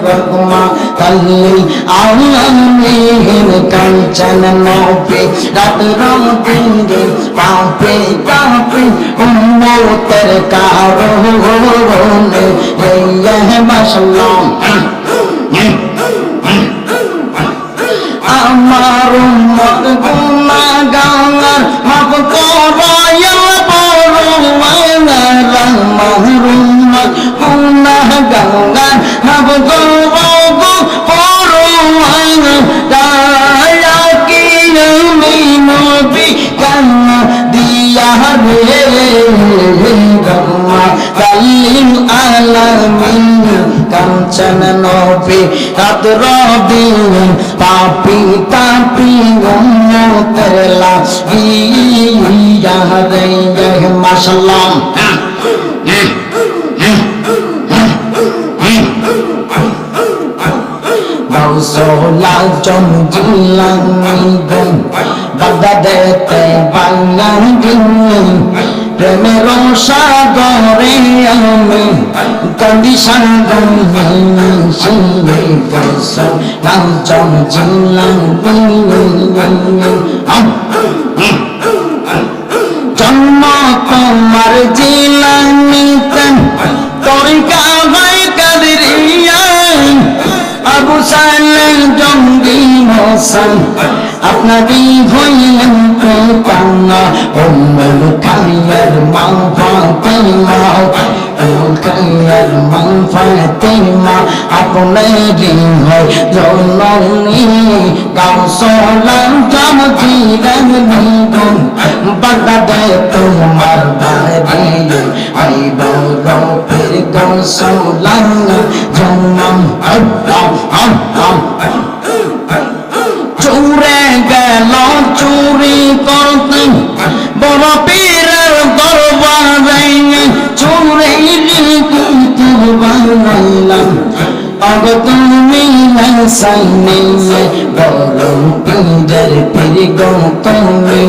রহমা তাল্লিল আলামিন কাঞ্চন নবী রাত দিন পাপে তাপে উম্মতের কারণে হে মাশাআল্লাহ আমার উম্মত গুনাহগার মাফ করো ইয়া পরওয়ার আমার উম্মত গুনাহগার মাফ করো গো পরওয়ার দয়া কি আমি নবী কান্না দিয়া রে রহমা তাল্লিল আলামিন কাঞ্চন নবী রাত দিন পাপি তাপি উম্মতের লাগিয়া রে মাশাআল্লাহ সোলা জমজিলানি গুন বাগদাদেতে বাঙালি প্রেমের সাগরে আমি কান্দি সাগরে শিলে সোলা জমজিলানি জন্ম তোমার জিলানিতে তরিকা ভাই কাদরিয়া আবু সালেম জঙ্গি হোসেন আপনারই হইলেন কান্না উম্মুল খাইয়ার মা ফাতিমা উম্মুল খাইয়ার মা ফাতিমা আপনারই হয় জননী কাউসালাম জমজিরান নিগুন বাগদাদে তোমার বাড়ি আইব রবের কাউসালাম জন্ম চুরে গেল চুরি করতে বড় পীরের দরবারে চুরে বানাইলাম অগ তুমি সাইনে বড় পীরের পীর গো তুমি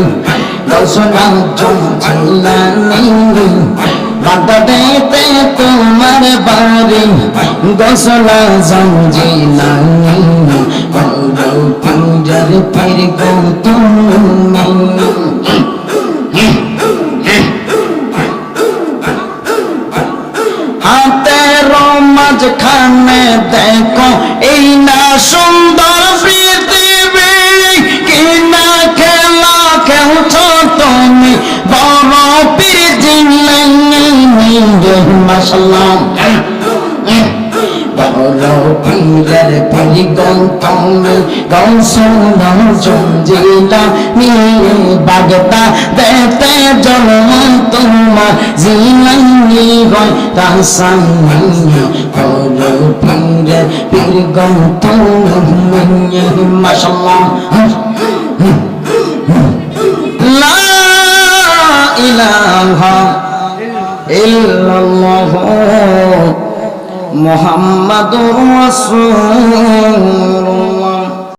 দর্শনা জমজিলানি বাগদাদেতে তোমার বাড়ি গোসলা জমজিলানি বড় পীরের পীর গো তুমি হাতের মাঝখানে দেখো এই না সুন্দর পৃথিবী কি না খেলা খেলছো তুমি বড় পীর জিলানি মাশাআল্লাহ বড় পীরের পীর গো তুমি গোসলা জমজিলানি বাগদাদেতে জন্ম তোমার জিলানি হয় তাসানি বড় পীরের পীর গো তুমি মাশাআল্লাহ লা ইলাহা ইল্লাল্লাহ মুহাম্মাদুর রাসূলুল্লাহ